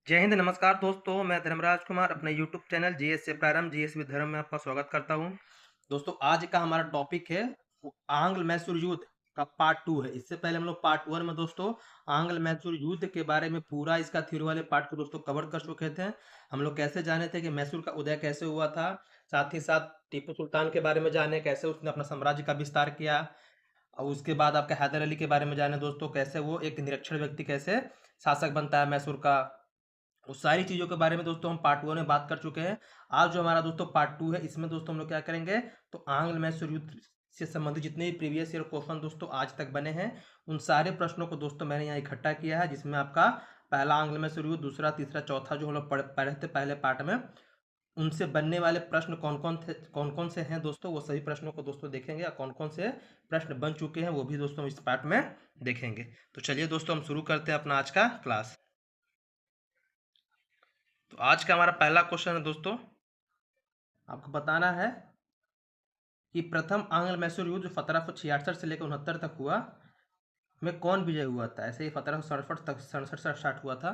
जय हिंद, नमस्कार दोस्तों। मैं धर्मराज कुमार अपने यूट्यूब चैनल जीएस से प्रारंभ जीएस विद धर्म में आपका स्वागत करता हूं। दोस्तों, आज का हमारा टॉपिक है वो आंग्ल मैसूर युद्ध का पार्ट 2 है। इससे पहले हम लोग पार्ट 1 में दोस्तों आंग्ल मैसूर युद्ध के बारे में पूरा इसका थ्योरी वाले पार्ट को दोस्तों कवर कर चुके थे। हम लोग कैसे जाने थे कि मैसूर का उदय कैसे हुआ था, साथ ही साथ टीपू सुल्तान के बारे में जाने कैसे उसने अपना साम्राज्य का विस्तार किया, और उसके बाद आपका हैदर अली के बारे में जाने दोस्तों कैसे वो एक निरक्षर व्यक्ति कैसे शासक बनता है मैसूर का। उस सारी चीज़ों के बारे में दोस्तों हम पार्ट 1 में बात कर चुके हैं। आज जो हमारा दोस्तों पार्ट 2 है, इसमें दोस्तों हम लोग क्या करेंगे, तो आंग्ल मैसूर युद्ध से संबंधित जितने भी प्रीवियस ईयर क्वेश्चन दोस्तों आज तक बने हैं, उन सारे प्रश्नों को दोस्तों मैंने यहाँ इकट्ठा किया है, जिसमें आपका पहला आंग्ल मैसूर युद्ध, दूसरा, तीसरा, चौथा जो हम लोग पढ़े थे पहले पार्ट में, उनसे बनने वाले प्रश्न कौन कौन से हैं दोस्तों, वो सभी प्रश्नों को दोस्तों देखेंगे, और कौन कौन से प्रश्न बन चुके हैं वो भी दोस्तों इस पार्ट में देखेंगे। तो चलिए दोस्तों, हम शुरू करते हैं अपना आज का क्लास। तो आज का हमारा पहला क्वेश्चन है दोस्तों, आपको बताना है कि प्रथम आंग्ल मैसूर युद्ध जो 1766 से लेकर 69 तक हुआ, में कौन विजय हुआ था। ऐसे ही 1767 तक 67 से स्टार्ट हुआ था।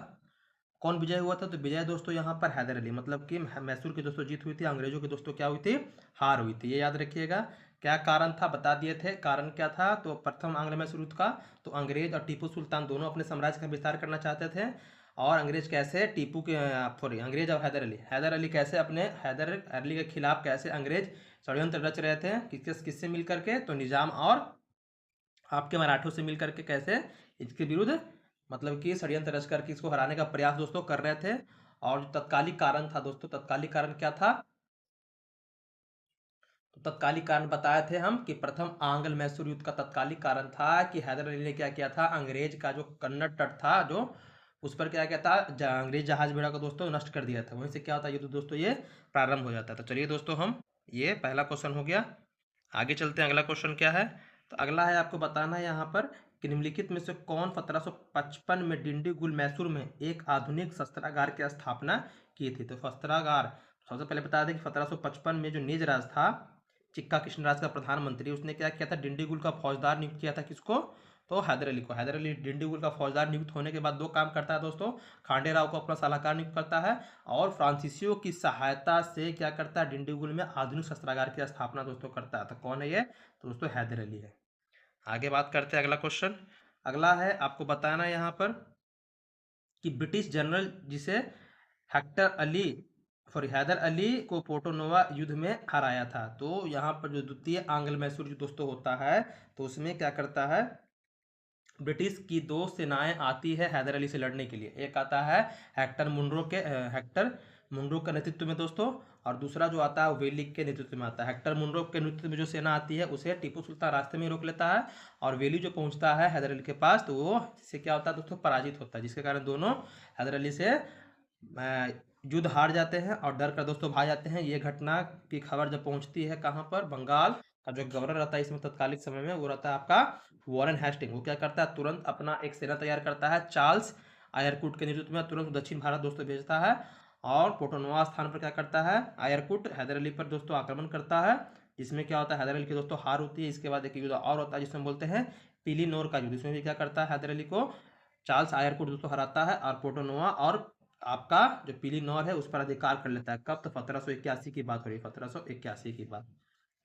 कौन विजय हुआ था, तो विजय दोस्तों यहाँ पर हैदर अली, मतलब कि मैसूर की दोस्तों जीत हुई थी, अंग्रेजों की दोस्तों क्या हुई थी, हार हुई थी। ये याद रखिएगा। क्या कारण था बता दिए थे। कारण क्या था, तो प्रथम आंग्ल मैसूर युद्ध का, तो अंग्रेज और टीपू सुल्तान दोनों अपने साम्राज्य का विस्तार करना चाहते थे। और अंग्रेज कैसे टीपू के सॉरी अंग्रेज और हैदर अली कैसे अपने हैदर अली के खिलाफ कैसे अंग्रेज षड्यंत्र रच रहे थे, किसके किससे मिल करके, तो निजाम और आपके मराठों से मिल करके कैसे इसके विरुद्ध, मतलब कि षड्यंत्र रच करके इसको हराने का प्रयास दोस्तों कर रहे थे। और जो तत्कालिक कारण था दोस्तों, तत्कालिक कारण क्या था, तो तत्कालिक कारण बताए थे हम कि प्रथम आंग्ल मैसूर युद्ध का तत्कालिक कारण था कि हैदर अली ने क्या किया था, अंग्रेज का जो कन्नड़ तट था, जो उस पर क्या किया था, अंग्रेज जहाज बेड़ा को दोस्तों नष्ट कर दिया था। वहीं से क्या होता युद्ध दोस्तों, ये प्रारंभ हो जाता था। चलिए दोस्तों, हम ये पहला क्वेश्चन हो गया। आगे चलते हैं, अगला क्वेश्चन क्या है। तो अगला है आपको बताना है यहाँ पर कि निम्नलिखित में से कौन 1755 में डिंडीगुल मैसूर में एक आधुनिक शस्त्रागार की स्थापना की थी। तो शस्त्रागार सबसे पहले बता दें कि 1755 में जो निज राज था, चिक्का कृष्णराज का प्रधानमंत्री, उसने क्या किया था, डिंडीगुल का फौजदार नियुक्त किया था। किसको, तो हैदर अली को। हैदर अली डिंडीगुल का फौजदार नियुक्त होने के बाद दो काम करता है दोस्तों, खांडे राव को अपना सलाहकार नियुक्त करता है, और फ्रांसीसियों की सहायता से क्या करता है, डिंडीगुल में आधुनिक शस्त्रागार की स्थापना दोस्तों करता है। तो कौन है ये, तो दोस्तों हैदर अली है। आगे बात करते हैं, अगला क्वेश्चन। अगला है आपको बताना है यहाँ पर कि ब्रिटिश जनरल जिसे हेक्टर अली सॉरी हैदर अली को पोर्टोनोवा युद्ध में हराया था। तो यहाँ पर जो द्वितीय आंग्ल मैसूर युद्ध दोस्तों होता है, तो उसमें क्या करता है, ब्रिटिश की दो सेनाएं आती है हैदर अली से लड़ने के लिए। एक आता है हेक्टर मुनरो के नेतृत्व में दोस्तों, और दूसरा जो आता है वेलिक के नेतृत्व में आता है। हेक्टर मुनरो के नेतृत्व में जो सेना आती है, उसे टीपू सुल्तान रास्ते में रोक लेता है, और वेली जो पहुंचता है हैदर अली के पास, तो वो इससे क्या होता है दोस्तों, पराजित होता है, जिसके कारण दोनों हैदर अली से युद्ध हार जाते हैं और डर कर दोस्तों भाग जाते हैं। ये घटना की खबर जब पहुंचती है कहाँ पर, बंगाल का जो गवर्नर रहता है इसमें तत्कालिक समय में, वो रहता है आपका वॉरेन हेस्टिंग। वो क्या करता है, तुरंत अपना एक सेना तैयार करता है, चार्ल्स आयरकुट के नेतृत्व में तुरंत दक्षिण भारत दोस्तों भेजता है, और पोटोनोवा स्थान पर क्या करता है, आयरकुट हैदर अली पर दोस्तों आक्रमण करता है, जिसमें क्या होता है, हैदर अली की दोस्तों हार होती है। इसके बाद एक युद्ध और होता है जिसमें बोलते हैं पीली नोर का युद्ध। इसमें भी क्या करता है, हैदर अली को चार्ल्स आयरकुट दोस्तों हराता है, और पोटोनोवा और आपका जो पीली नौर है उस पर अधिकार कर लेता है। कब, तो 1781 की बात हो रही है, 1781 की बात।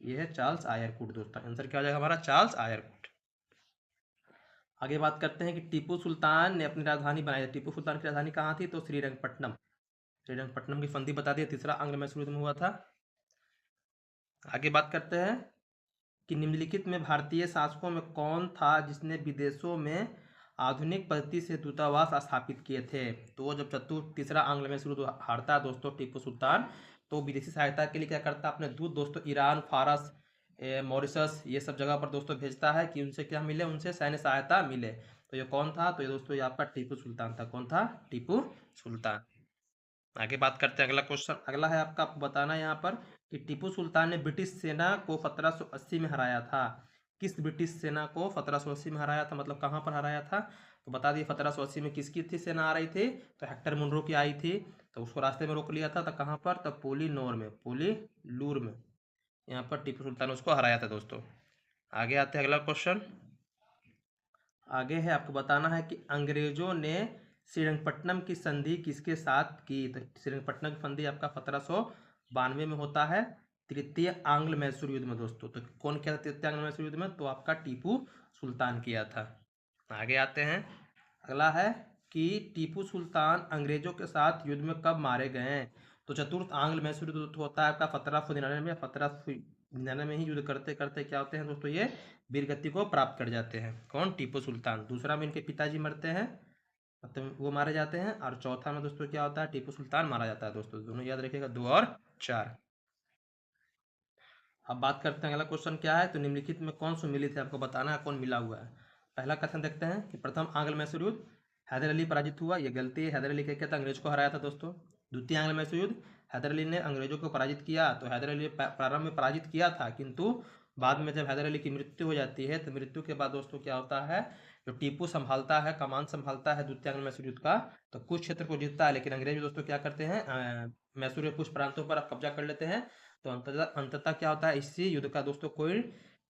ये है चार्ल्स आयरकुट दोस्तों। आंसर क्या हो जाएगा हमारा, चार्ल्स आयरकुट। आगे बात करते हैं कि टीपू सुल्तान ने अपनी राजधानी बनाई। टीपू सुल्तान की राजधानी कहाँ थी, तो श्रीरंगपट्टनम। श्रीरंगपट्टनम की संधि बता दिया, तीसरा आंग्ल मैसूर युद्ध में हुआ था। आगे बात करते हैं कि निम्नलिखित में भारतीय शासकों में कौन था जिसने विदेशों में आधुनिक पद्धति से दूतावास स्थापित किए थे। तो जब तीसरा आंग्ल मैसूर युद्ध हारता है दोस्तों टीपू सुल्तान, तो विदेशी सहायता के लिए क्या करता है, अपने दूत दोस्तों ईरान, फारस, मॉरिशस, ये सब जगह पर दोस्तों भेजता है कि उनसे क्या मिले, उनसे सैन्य सहायता मिले। तो ये कौन था, तो ये दोस्तों ये आपका टीपू सुल्तान था। कौन था, टीपू सुल्तान। आगे बात करते हैं, अगला क्वेश्चन अगला है आपका, आपको बताना है यहाँ पर कि टीपू सुल्तान ने ब्रिटिश सेना को 1780 में हराया था। किस ब्रिटिश सेना को 1780 में हराया था, मतलब कहाँ पर हराया था, तो बता दिए 1780 में किसकी थी सेना आ रही थी, तो हेक्टर मुनरो की आई थी। तो उसको रास्ते में रोक लिया था, तो कहाँ पर, तब पोलीनोर में, पोलीलूर में, यहाँ पर टीपू सुल्तान उसको हराया था दोस्तों। आगे आते हैं, अगला क्वेश्चन। आगे है आपको बताना है कि अंग्रेजों ने श्रीरंगपट्टनम की संधि किसके साथ की? तो श्रीरंगपट्टनम की संधि आपका 1792 में होता है, तृतीय आंग्ल मैसूर युद्ध में दोस्तों। तो कौन किया था तृतीय आंग्ल मैसूर युद्ध में? तो आपका टीपू सुल्तान किया था। आगे आते हैं, अगला है कि टीपू सुल्तान अंग्रेजों के साथ युद्ध में कब मारे गए? तो चतुर्थ आंग्ल मैसूर युद्ध होता है आपका 1799 में। 1799 में ही युद्ध करते करते क्या होते हैं दोस्तों, ये वीरगति को प्राप्त कर जाते हैं। कौन? टीपू सुल्तान। दूसरा में इनके पिताजी मरते हैं, मतलब वो मारे जाते हैं। और चौथा में दोस्तों क्या होता है, टीपू सुल्तान मारा जाता है दोस्तों। दोनों याद रखिएगा, 2 और 4। अब बात करते हैं अगला क्वेश्चन क्या है, तो निम्नलिखित में कौन सम्मिलित है, आपको बताना है कौन मिला हुआ है। पहला कथन देखते हैं कि प्रथम आंग्ल मैसूर युद्ध हैदर अली पराजित हुआ, ये गलती है। हैदर अली क्या कहता है, अंग्रेज को हराया था दोस्तों। द्वितीय आंग्ल मैसूर युद्ध हैदर अली ने अंग्रेजों को पराजित किया, तो हैदर अली प्रारंभ में पराजित किया था, किंतु बाद में जब हैदर अली की मृत्यु हो जाती है, तो मृत्यु के बाद दोस्तों क्या होता है, जो टीपू संभालता है, कमान संभालता है द्वितीय आंग्ल मैसूर युद्ध का, तो कुछ क्षेत्र को जीतता है, लेकिन अंग्रेज दोस्तों क्या करते हैं, मैसूर के कुछ प्रांतों पर कब्जा कर लेते हैं। तो अंततः क्या होता है, इसी युद्ध का दोस्तों कोई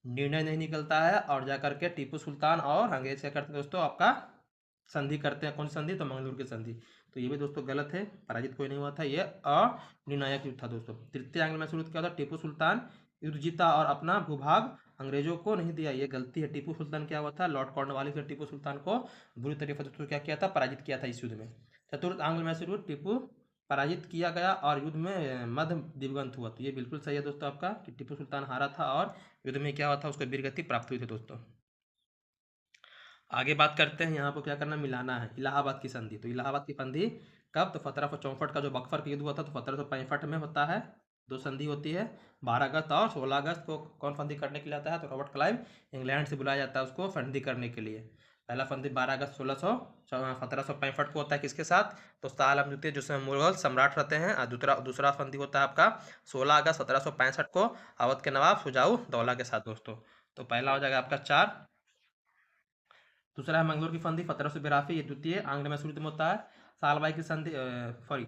निर्णय नहीं निकलता है, और जाकर के टीपू सुल्तान और अंग्रेज क्या करते हैं दोस्तों, आपका संधि करते हैं। कौन सी संधि? तो मंगलूर की संधि। तो ये भी दोस्तों गलत है, पराजित कोई नहीं हुआ था, ये अनिर्णायक युद्ध था दोस्तों। तृतीय आंग्ल मैसूर युद्ध क्या था, टीपू सुल्तान युद्ध जीता और अपना भूभाग अंग्रेजों को नहीं दिया, ये गलती है। टीपू सुल्तान क्या हुआ था, लॉर्ड कॉर्नवालिस ने टीपू सुल्तान को बुरी तरीके से दोस्तों क्या किया था, पराजित किया था इस युद्ध में। चतुर्थ आंग्ल मैसूर युद्ध टीपू पराजित किया गया और युद्ध में मध्य दिवगंत हुआ, तो ये बिल्कुल सही है दोस्तों आपका, कि टीपू सुल्तान हारा था और युद्ध में क्या हुआ था, उसको वीरगति प्राप्त हुई थी दोस्तों। आगे बात करते हैं, यहाँ पर क्या करना, मिलाना है इलाहाबाद की संधि। तो इलाहाबाद की संधि कब? तो 1764 का जो बक्सर का युद्ध हुआ था, तो 1765 में होता है। दो संधि होती है, 12 अगस्त और 16 अगस्त को। कौन संधि करने के लिए आता है, तो रॉबर्ट क्लाइव इंग्लैंड से बुलाया जाता है उसको संधि करने के लिए। पहला संधि 12 अगस्त 1765 को होता है, किसके साथ? तो साल हम जिसमें मुगल सम्राट रहते हैं। और दूसरा संधि होता है आपका 16 अगस्त 1765 को अवध के नवाब शुजाऊ दौला के साथ दोस्तों। तो पहला हो जाएगा आपका 4। दूसरा है मंगलोर की संधि 1782, ये द्वितीय आंग्ल मैसूर युद्ध में होता है। सालबाई की संधि, सॉरी,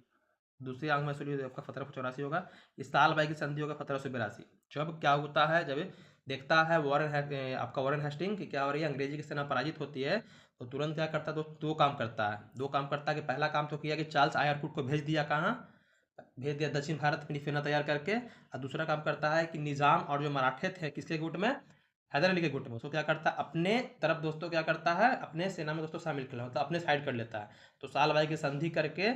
दूसरी आंग्ल मैसूर युद्ध आपका 1784 होगा। इस सालबाई की संधि होगा 1782। जब क्या होता है, जब देखता है आपका वॉरेन हेस्टिंग कि क्या हो रही है, अंग्रेजी की सेना पराजित होती है, तो तुरंत क्या करता है, दो काम करता है। दो काम करता है कि पहला काम तो किया कि चार्ल्स आयरकुट को भेज दिया, कहाँ भेज दिया, दक्षिण भारत अपनी सेना तैयार करके। और दूसरा काम करता है कि निजाम और जो मराठे थे किसके गुट में, हैदर अली के गुट में, उसको क्या करता है, अपने तरफ दोस्तों क्या करता है, अपने सेना में दोस्तों शामिल कर लेता है, मतलब अपने साइड कर लेता है। तो सालबाई की संधि करके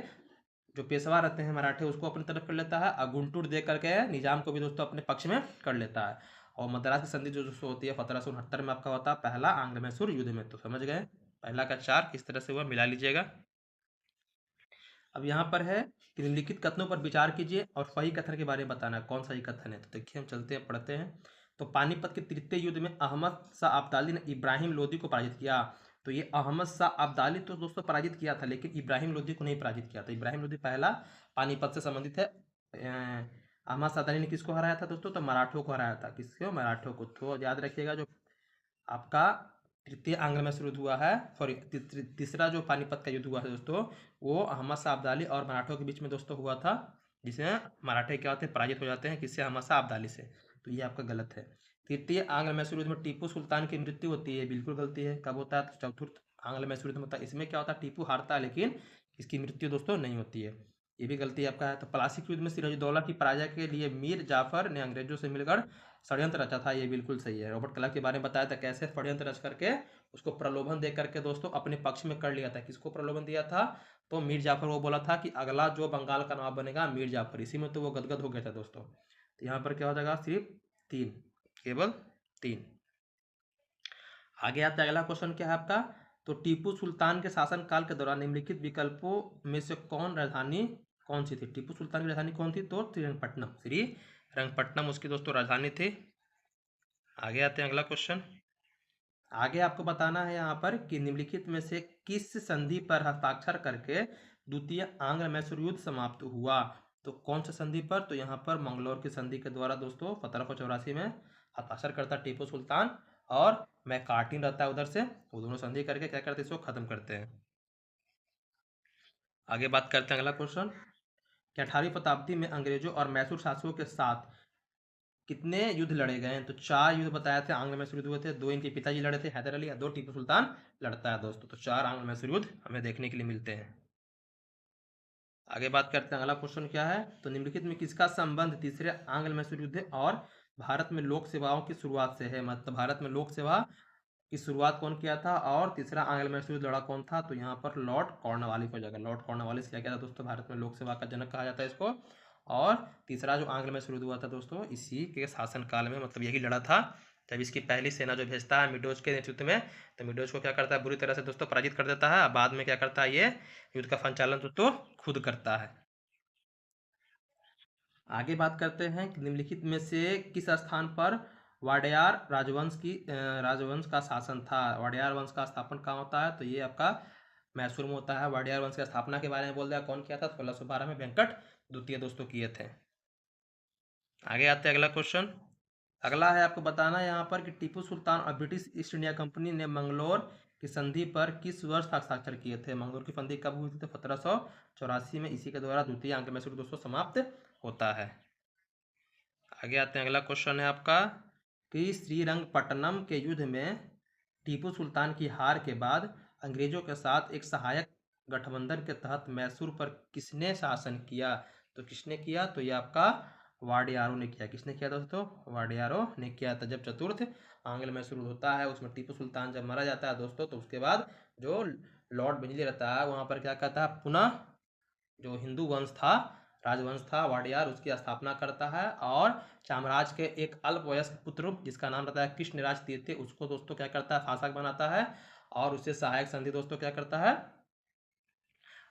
जो पेशवा रहते हैं मराठे, उसको अपनी तरफ कर लेता है, और गुंटूर दे करके निजाम को भी दोस्तों अपने पक्ष में कर लेता है। और मद्रास की संधि जो दोस्तों होती है 1769 में आपका होता है, पहला आंग्ल मैसूर युद्ध में। तो समझ गए, पहला का 4 किस तरह से हुआ, मिला लीजिएगा। अब यहाँ पर है कि निम्नलिखित कथनों पर विचार कीजिए और सही कथन के बारे में बताना है, कौन सही कथन है। तो देखिए, हम चलते हैं, पढ़ते हैं। तो पानीपत के तृतीय युद्ध में अहमद शाह अब्दाली ने इब्राहिम लोदी को पराजित किया। तो ये अहमद शाह अब्दाली तो दोस्तों पराजित किया था, लेकिन इब्राहिम लोदी को नहीं पराजित किया था। इब्राहिम लोदी पहला पानीपत से संबंधित है। अहमद शाह अब्दाली ने किसको हराया था दोस्तों, तो मराठों को हराया था। किसको? मराठों को। तो याद रखिएगा, जो आपका तृतीय आंग्ल मैसूर युद्ध हुआ है, सॉरी तीसरा जो पानीपत का युद्ध हुआ है दोस्तों, वो अहमद शाह अब्दाली और मराठों के बीच में दोस्तों हुआ था, जिसमें मराठे क्या होते हैं, पराजित हो जाते हैं, किससे? अहमद शाह अब्दाली से। तो ये आपका गलत है। तृतीय आंग्ल मैसूर युद्ध में टीपू सुल्तान की मृत्यु होती है, बिल्कुल गलती है। कब होता है? तो चतुर्थ आंग्ल मैसूर युद्ध में होता है। इसमें क्या होता है, टीपू हारता है, लेकिन इसकी मृत्यु दोस्तों नहीं होती है। ये भी गलती आपका है। तो प्लासी युद्ध में सिराजुद्दौला की पराजय के लिए मीर जाफर ने अंग्रेजों से मिलकर षड्यंत्र रचा था, ये बिल्कुल सही है। रॉबर्ट क्लाइव के बारे में बताया था, कैसे षड्यंत्र रच करके उसको प्रलोभन दे करके दोस्तों अपने पक्ष में कर लिया था। किसको प्रलोभन दिया था? तो मीर जाफर को बोला था कि अगला जो बंगाल का नवाब बनेगा मीर जाफर। इसी में तो वो गदगद हो गया था दोस्तों। तो यहाँ पर क्या हो जाएगा, सिर्फ 3, केवल 3। आगे आता है, अगला क्वेश्चन क्या है आपका, तो टीपू सुल्तान के शासनकाल के दौरान निम्नलिखित विकल्पों में से कौन सी थी? टीपू सुल्तान की राजधानी कौन थी? तो श्रीरंगपट्टनम उसकी दोस्तों राजधानी थी। आगे आते हैं, अगला क्वेश्चन। आगे आपको बताना है यहाँ पर कि निम्नलिखित में से किस संधि पर हस्ताक्षर करके द्वितीय आंग्ल मैसूर युद्ध समाप्त हुआ? तो कौन सा संधि पर? तो यहाँ पर मंगलौर की संधि के द्वारा दोस्तों 1784 में हस्ताक्षर करता टीपू सुल्तान, और मैकार्टिन रहता है उधर से, वो दोनों संधि करके क्या करते हैं, इसको खत्म करते हैं। आगे बात करते हैं, अगला क्वेश्चन कि 18वीं शताब्दी में अंग्रेजों और मैसूर शासकों के साथ कितने युद्ध लड़े गए हैं? तो 4 युद्ध बताए थे आंग्ल मैसूर युद्ध हुए थे। 2 इनके पिताजी लड़े थे हैदर अली, 2 टीपू सुल्तान लड़ता है दोस्तों। तो 4 आंग्ल मैसूर युद्ध हमें देखने के लिए मिलते हैं। आगे बात करते हैं, अगला क्वेश्चन क्या है? तो निम्नलिखित में किसका संबंध तीसरे आंग्ल मैसूर युद्ध और भारत में लोक सेवाओं की शुरुआत से है? मतलब भारत में लोक सेवा की शुरुआत कौन किया था और तीसरा आंग्ल मैसूर युद्ध लड़ा कौन था? तो यहाँ पर लॉर्ड कॉर्नवालिस हो जाएगा। लॉर्ड कॉर्नवालिस क्या किया था दोस्तों? भारत में लोक सेवा का जनक कहा जाता है इसको। और तीसरा जो आंग्ल मैसूर युद्ध हुआ था दोस्तों, इसी के शासनकाल में, मतलब यही लड़ा था जब इसकी पहली सेना जो भेजता है मिडोज के नेतृत्व में, तो मिडोज को क्या करता है? बुरी तरह से दोस्तों पराजित कर देता है। बाद में क्या करता है? ये युद्ध का संचालन दोस्तों खुद करता है। आगे बात करते हैं कि निम्नलिखित में से किस स्थान पर वाडियार राजवंश का शासन था? वाडियार वंश का स्थापन कहाँ होता है? तो ये आपका मैसूर में होता है। वाडियार वंश की स्थापना के बारे में बोल दिया, कौन किया था? 1612 में वेंकट द्वितीय दोस्तों किए थे। आगे आते हैं अगला क्वेश्चन। अगला है आपको बताना है यहाँ पर कि टीपू सुल्तान और ब्रिटिश ईस्ट इंडिया कंपनी ने मंगलोर की संधि पर किस वर्ष हस्ताक्षर किए थे? मंगलोर की संधि कब हुई थी? तो 1784 में। इसी के द्वारा द्वितीय आंग्ल मैसूर दोस्तों समाप्त होता है। आगे आते हैं, अगला क्वेश्चन है आपका कि श्रीरंगपट्टनम के युद्ध में टीपू सुल्तान की हार के बाद अंग्रेजों के साथ एक सहायक गठबंधन के तहत मैसूर पर किसने शासन किया? तो किसने किया? तो ये आपका वाडियारो ने किया। किसने किया दोस्तों? वाडियारो ने किया था। जब चतुर्थ आंग्ल मैसूर होता है उसमें टीपू सुल्तान जब मारा जाता है दोस्तों, तो उसके बाद जो लॉर्ड बिजली रहता है वहाँ पर क्या कहता है? पुनः जो हिंदू वंश था, राजवंश था वाडियार, उसकी स्थापना करता है और चामराज के एक अल्पवयस्क पुत्र जिसका नाम रहता है कृष्णराज तृतीय, उसको दोस्तों क्या करता है? शासक बनाता है और उससे सहायक संधि दोस्तों क्या करता है?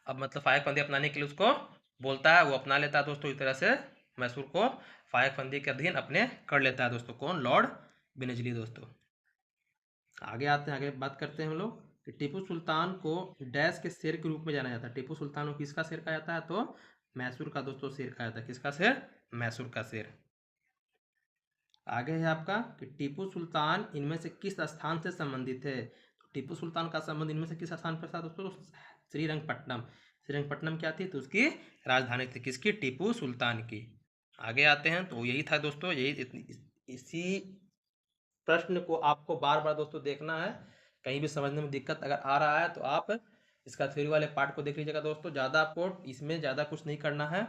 अब मतलब सहायक संधि अपनाने के लिए उसको बोलता है, वो अपना लेता है दोस्तों। इस तरह से मैसूर को सहायक संधि के अधीन अपने कर लेता है दोस्तों। कौन? लॉर्ड बिनेजली दोस्तों। आगे आते हैं, आगे बात करते हैं हम लोग कि टीपू सुल्तान को डैश के शेर के रूप में जाना जाता है। टीपू सुल्तान को किसका शेर कहा जाता है? तो मैसूर का दोस्तों शेर कहा जाता है। किसका शेर? मैसूर का शेर। आगे है आपका कि टीपू सुल्तान इनमें से किस स्थान से संबंधित है? तो टीपू सुल्तान का संबंध इनमें से किस स्थान पर था दोस्तों? श्रीरंगपट्टनम। श्रीरंगपट्टनम क्या थी? तो उसकी राजधानी थी। किसकी? टीपू सुल्तान की। आगे आते हैं, तो यही था दोस्तों, यही इसी प्रश्न को आपको बार बार दोस्तों देखना है। कहीं भी समझने में दिक्कत अगर आ रहा है तो आप इसका थ्योरी वाले पार्ट को देख लीजिएगा दोस्तों। ज़्यादा आपको इसमें ज़्यादा कुछ नहीं करना है।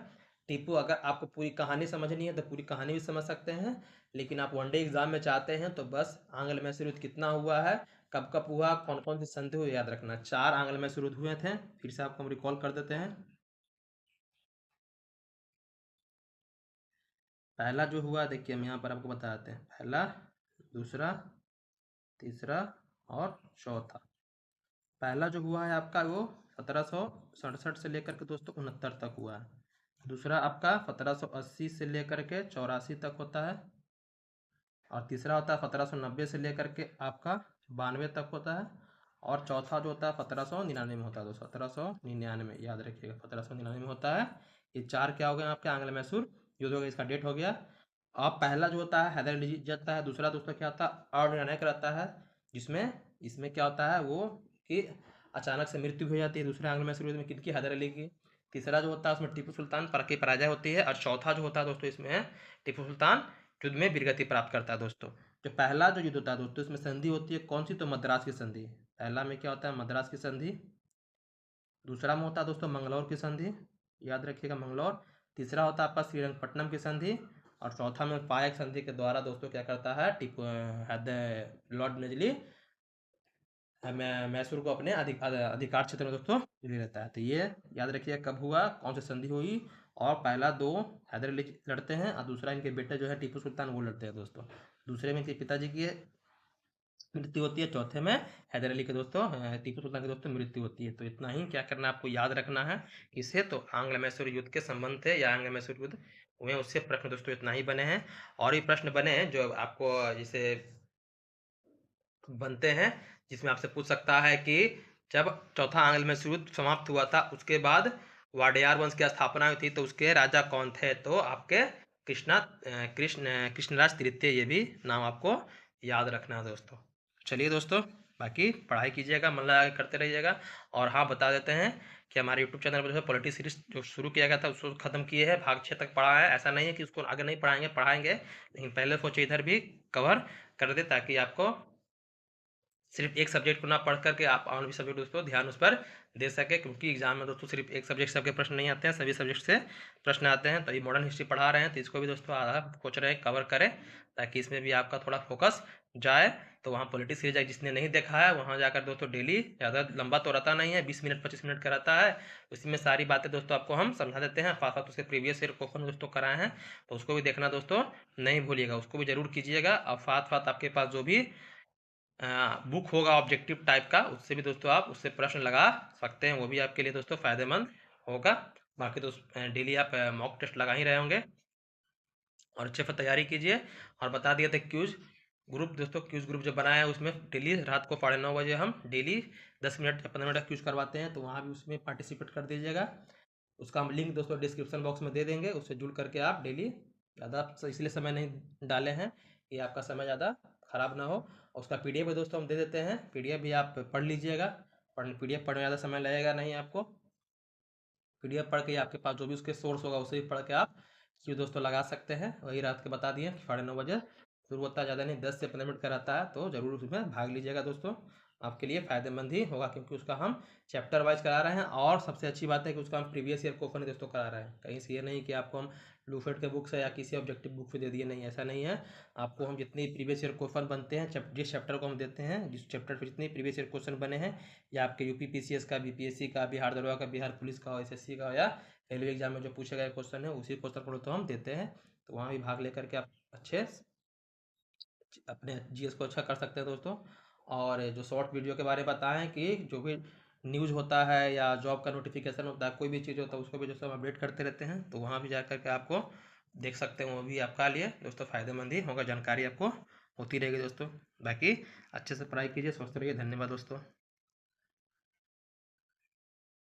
टीपू, अगर आपको पूरी कहानी समझनी है तो पूरी कहानी भी समझ सकते हैं, लेकिन आप वनडे एग्जाम में चाहते हैं तो बस आंग्ल मैसूर युद्ध कितना हुआ है, कब कब हुआ, कौन कौन सी संधि हुई, याद रखना। 4 आंग्ल मैसूर युद्ध हुए थे। फिर से आपको हम रिकॉल कर देते हैं। पहला जो हुआ देखिए हम यहाँ पर आपको बताते हैं। पहला, दूसरा, तीसरा और चौथा। पहला जो हुआ है आपका वो 1767 से लेकर के दोस्तों 69 तक हुआ है। दूसरा आपका 1780 से लेकर के 84 तक होता है। और तीसरा होता है 1790 से लेकर के आपका 92 तक होता है। और चौथा जो होता है 1799 में होता है दोस्तों। 1799 याद रखिएगा, 1799 में होता है। ये 4 क्या हो गए आपके? आंग्ल मैसूर युद्ध हो गया। इसका डेट हो गया। अब पहला जो होता है हैदर अली जीतता है। दूसरा दोस्तों क्या होता है? अनिर्णायक रहता है, जिसमें इसमें क्या होता है वो कि अचानक से मृत्यु हो जाती है दूसरे आंग्ल मैसूर युद्ध में। किनकी? हैदर अली की। तीसरा जो होता है उसमें टीपू सुल्तान पर की पराजय होती है। और चौथा जो होता है दोस्तों इसमें टीपू सुल्तान युद्ध में वीरगति प्राप्त करता है दोस्तों। जो पहला जो युद्ध होता है दोस्तों इसमें संधि होती है कौन सी? तो मद्रास की संधि। पहला में क्या होता है? मद्रास की संधि। दूसरा में होता है दोस्तों मंगलौर की संधि, याद रखिएगा मंगलौर। तीसरा होता है आपका श्रीरंगपट्टनम की संधि। और चौथा में पायक संधि के द्वारा दोस्तों क्या करता है टीपू लॉर्ड बिनेजली मैसूर को अपने अधिकार क्षेत्र में दोस्तों ले लेता है। तो ये याद रखिए कब हुआ, कौन सी संधि हुई। और पहला 2 हैदर अली लड़ते हैं और दूसरा इनके बेटे जो है टीपू सुल्तान वो लड़ते हैं दोस्तों। दूसरे में इनके पिताजी की मृत्यु होती है। चौथे में हैदर अली के दोस्तों टीपू सुल्तान के दोस्तों मृत्यु होती है। तो इतना ही क्या करना है आपको याद रखना है इसे। तो आंग्ल मैसूर युद्ध के संबंध थे या आंग्ल मैसूर युद्ध हुए उससे प्रश्न दोस्तों इतना ही बने हैं। और भी प्रश्न बने हैं जो आपको जैसे बनते हैं, जिसमें आपसे पूछ सकता है कि जब चौथा आंग्ल मैसूर युद्ध समाप्त हुआ था उसके बाद वाडियार वंश की स्थापना हुई थी, तो उसके राजा कौन थे? तो आपके कृष्णराज तृतीय, ये भी नाम आपको याद रखना है दोस्तों। चलिए दोस्तों। बाकी पढ़ाई कीजिएगा, मन लगा के करते रहिएगा। और हाँ, बता देते हैं कि हमारे यूट्यूब चैनल पर जो है पॉलिटी सीरीज जो शुरू किया गया था उसको ख़त्म किए हैं, भाग 6 तक पढ़ा है। ऐसा नहीं है कि उसको आगे नहीं पढ़ाएंगे, पढ़ाएंगे, लेकिन पहले सोचे इधर भी कवर कर दे, ताकि आपको सिर्फ एक सब्जेक्ट को ना पढ़ करके आप और भी सब्जेक्ट दोस्तों ध्यान उस पर दे सके, क्योंकि एग्जाम में दोस्तों सिर्फ एक सब्जेक्ट सबके प्रश्न नहीं आते हैं, सभी सब्जेक्ट से प्रश्न आते हैं। तो ये मॉडर्न हिस्ट्री पढ़ा रहे हैं, तो इसको भी दोस्तों आधा सोच रहे हैं कवर करें, ताकि इसमें भी आपका थोड़ा फोकस जाए। तो वहाँ पॉलिटिक्स सीरीज जिसने नहीं देखा है वहाँ जाकर दोस्तों डेली, ज़्यादा लंबा तो रहता नहीं है, 20 मिनट 25 मिनट का रहता है, उसमें सारी बातें दोस्तों आपको हम समझा देते हैं। साथ साथ उसके प्रीवियस ईयर क्वेश्चन दोस्तों कराए हैं, तो उसको भी देखना दोस्तों नहीं भूलिएगा, उसको भी जरूर कीजिएगा। और साथ साथ आपके पास जो भी बुक होगा ऑब्जेक्टिव टाइप का, उससे भी दोस्तों आप उससे प्रश्न लगा सकते हैं, वो भी आपके लिए दोस्तों फायदेमंद होगा। बाकी तो डेली आप मॉक टेस्ट लगा ही रहे होंगे, और अच्छे से तैयारी कीजिए। और बता दिए थे क्यूज ग्रुप दोस्तों, क्यूज ग्रुप जो बनाया है उसमें डेली रात को 9:30 बजे हम डेली 10 मिनट या 15 मिनट का क्यूज करवाते हैं, तो वहाँ भी उसमें पार्टिसिपेट कर दीजिएगा। उसका हम लिंक दोस्तों डिस्क्रिप्शन बॉक्स में दे देंगे, उससे जुड़ करके आप डेली, ज़्यादा इसलिए समय नहीं डाले हैं कि आपका समय ज़्यादा खराब ना हो। और उसका पीडीएफ भी दोस्तों हम दे देते हैं, पीडीएफ भी आप पढ़ लीजिएगा। पीडीएफ पढ़ने में ज़्यादा समय लगेगा नहीं आपको, पीडीएफ पढ़ के आपके पास जो भी उसके सोर्स होगा उसे भी पढ़ के आप क्यों दोस्तों लगा सकते हैं। वही रात के बता दिए 9:30 बजे शुरू होता है, ज़्यादा नहीं 10 से 15 मिनट का रहता है, तो ज़रूर उसमें भाग लीजिएगा दोस्तों, आपके लिए फ़ायदेमंद ही होगा, क्योंकि उसका हम चैप्टर वाइज करा रहे हैं। और सबसे अच्छी बात है कि उसका हम प्रीवियस ईयर क्वेश्चन दोस्तों करा रहे हैं, कहीं से ये नहीं कि आपको हम लूफेट के बुक से या किसी ऑब्जेक्टिव बुक से दे दिए, नहीं, ऐसा नहीं है। आपको हम जितनी प्रीवियस ईयर क्वेश्चन बनते हैं, जिस चैप्टर को हम देते हैं, जिस चैप्टर पर जितने प्रीवियस ईयर क्वेश्चन बने हैं, या आपके यूपी पीसीएस का, बीपीएससी का, बिहार दरोगा का, बिहार पुलिस का, एसएससी का, या रेलवे एग्जाम में जो पूछे गए क्वेश्चन है उसी क्वेश्चन को तो हम देते हैं। तो वहाँ भी भाग लेकर के आप अच्छे अपने जीएस को अच्छा कर सकते हैं दोस्तों। और जो शॉर्ट वीडियो के बारे में बताएं कि जो भी न्यूज़ होता है या जॉब का नोटिफिकेशन होता है, कोई भी चीज़ होता है, उसको भी दोस्तों हम अपडेट करते रहते हैं, तो वहाँ भी जा करके आपको देख सकते हैं, वो भी आपका लिए दोस्तों फ़ायदेमंद ही होगा, जानकारी आपको होती रहेगी दोस्तों। बाकी अच्छे से पढ़ाई कीजिए, स्वस्थ रहिए, धन्यवाद दोस्तों।